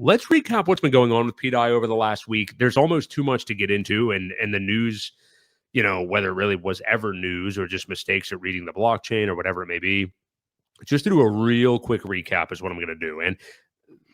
let's recap what's been going on with pDAI over the last week. There's almost too much to get into, and the news, whether it really was ever news or just mistakes at reading the blockchain or whatever it may be. Just to do a real quick recap is what I'm going to do. And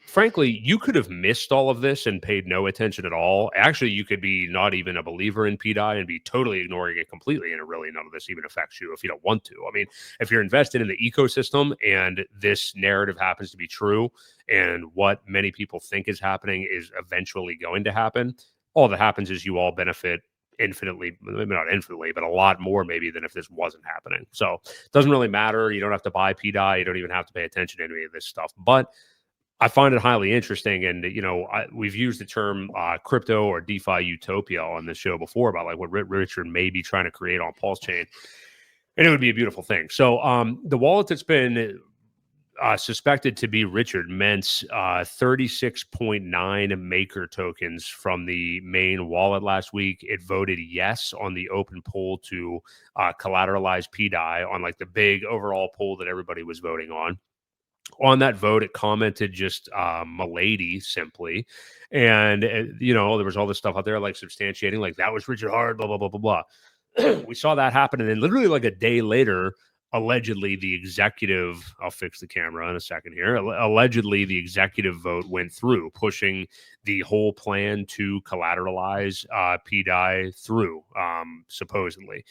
frankly, you could have missed all of this and paid no attention at all. Actually, you could be not even a believer in pDAI and be totally ignoring it completely, and really none of this even affects you if you don't want to. I mean, if you're invested in the ecosystem and this narrative happens to be true and what many people think is happening is eventually going to happen, all that happens is you all benefit infinitely, maybe not infinitely, but a lot more maybe than if this wasn't happening. So it doesn't really matter. You don't have to buy pDAI. You don't even have to pay attention to any of this stuff. But I find it highly interesting. And, we've used the term crypto or DeFi utopia on this show before about like what Richard may be trying to create on Pulse Chain. And it would be a beautiful thing. So the wallet that's been suspected to be Richard Ment's 36.9 maker tokens from the main wallet last week. It voted yes on the open poll to collateralize pDAI on like the big overall poll that everybody was voting on. On that vote, it commented just "milady" simply, and there was all this stuff out there like substantiating like that was Richard Hart, blah blah blah blah blah. We saw that happen, and then literally like a day later, allegedly the executive. I'll fix the camera in a second here. Allegedly, the executive vote went through, pushing the whole plan to collateralize pDAI through. Supposedly,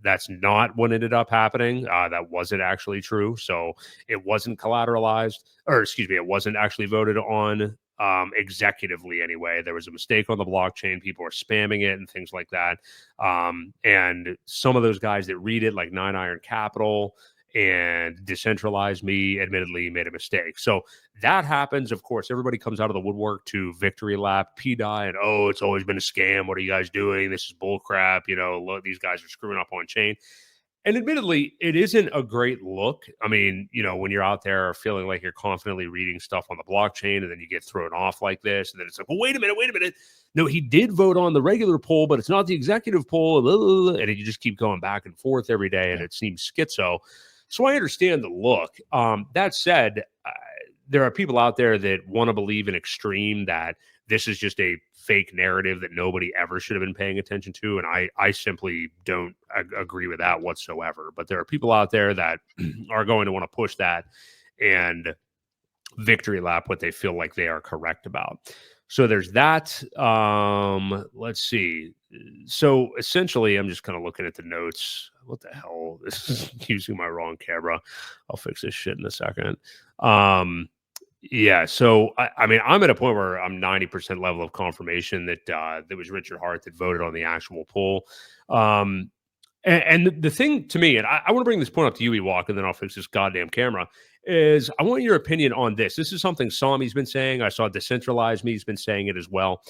that's not what ended up happening. That wasn't actually true. So it wasn't collateralized, or excuse me, it wasn't actually voted on. Executively anyway. There was a mistake on the blockchain. People are spamming it and things like that. And some of those guys that read it, like 9 Iron Capital and Decentralized Me, admittedly made a mistake. So that happens. Of course, everybody comes out of the woodwork to victory lap pDAI and, oh, it's always been a scam. What are you guys doing? This is bull crap. Look, these guys are screwing up on chain. And admittedly, it isn't a great look. I mean, when you're out there feeling like you're confidently reading stuff on the blockchain and then you get thrown off like this, and then it's like, well, wait a minute. No, he did vote on the regular poll, but it's not the executive poll. And you just keep going back and forth every day, and it seems schizo. So I understand the look. That said, there are people out there that want to believe in extreme that this is just a fake narrative that nobody ever should have been paying attention to. And I simply don't agree with that whatsoever. But there are people out there that are going to want to push that and victory lap what they feel like they are correct about. So there's that. Let's see. So essentially, I'm just kind of looking at the notes. What the hell? This is using my wrong camera. I'll fix this shit in a second. Yeah, so I mean, I'm at a point where I'm 90% level of confirmation that that was Richard Hart that voted on the actual poll. And the thing to me, and I want to bring this point up to you, Ewok, and then I'll fix this goddamn camera, is I want your opinion on this. This is something Sami's been saying. I saw Decentralized Me's been saying it as well.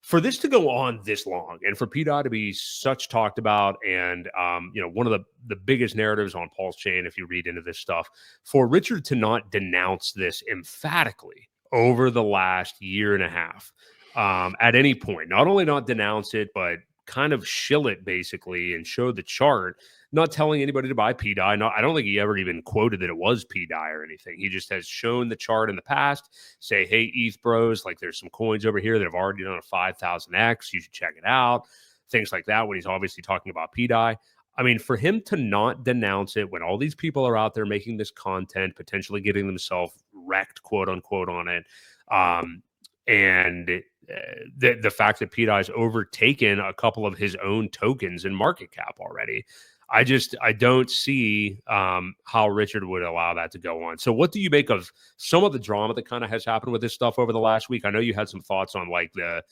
For this to go on this long and for pDAI to be such talked about and, one of the biggest narratives on Pulse Chain, if you read into this stuff, for Richard to not denounce this emphatically over the last year and a half at any point, not only not denounce it, but kind of shill it basically and show the chart, not telling anybody to buy pDAI. No, I don't think he ever even quoted that it was pDAI or anything. He just has shown the chart in the past, say, hey, ETH bros, like there's some coins over here that have already done a 5,000x. You should check it out. Things like that when he's obviously talking about pDAI. I mean, for him to not denounce it when all these people are out there making this content, potentially getting themselves wrecked, quote unquote, on it, and the fact that pDAI has overtaken a couple of his own tokens in market cap already, I don't see how Richard would allow that to go on. So what do you make of some of the drama that kind of has happened with this stuff over the last week? I know you had some thoughts on like the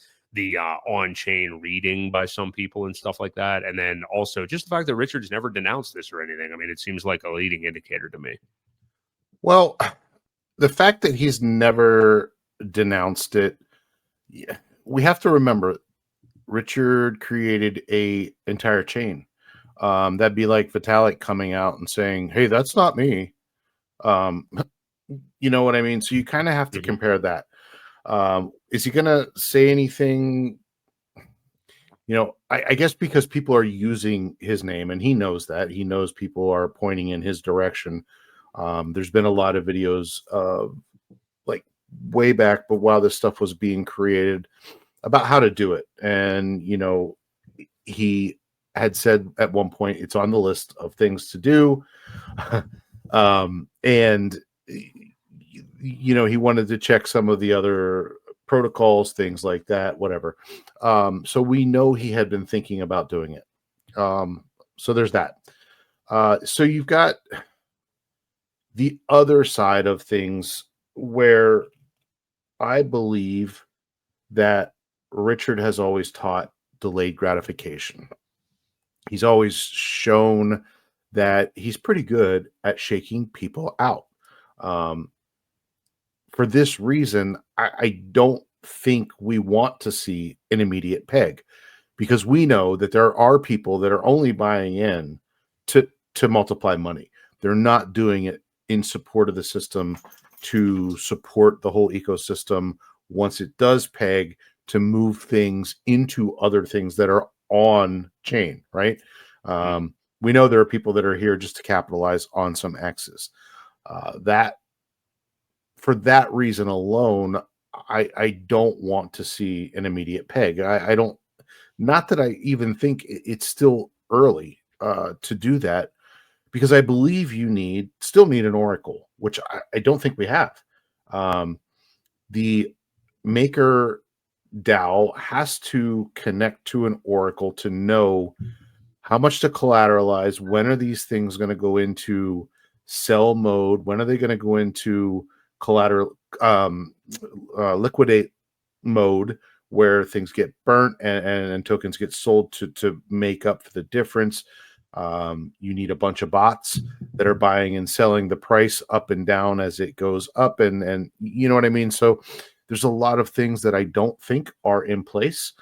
on-chain reading by some people and stuff like that. And then also just the fact that Richard's never denounced this or anything. I mean, it seems like a leading indicator to me. Well, the fact that he's never denounced it, yeah, we have to remember Richard created a entire chain. That'd be like Vitalik coming out and saying, hey, that's not me. You know what I mean? So you kind of have to compare that. Is he going to say anything? I guess because people are using his name and he knows that. He knows people are pointing in his direction. There's been a lot of videos of like way back, but while this stuff was being created, about how to do it. And, he had said at one point it's on the list of things to do. And, he wanted to check some of the other protocols, things like that, whatever. So we know he had been thinking about doing it. So there's that. So you've got the other side of things where I believe that Richard has always taught delayed gratification. He's always shown that he's pretty good at shaking people out. For this reason, I don't think we want to see an immediate peg, because we know that there are people that are only buying in to multiply money. They're not doing it in support of the system, to support the whole ecosystem once it does peg, to move things into other things that are on chain, right? We know there are people that are here just to capitalize on some X's. That for that reason alone, I don't want to see an immediate peg. I don't, not that I even think it's still early to do that, because I believe you still need an oracle, which I don't think we have. The maker DAO has to connect to an oracle to know how much to collateralize. When are these things going to go into sell mode? When are they going to go into collateral liquidate mode, where things get burnt and tokens get sold to make up for the difference? You need a bunch of bots that are buying and selling the price up and down as it goes up, and you know what I mean? So there's a lot of things that I don't think are in place.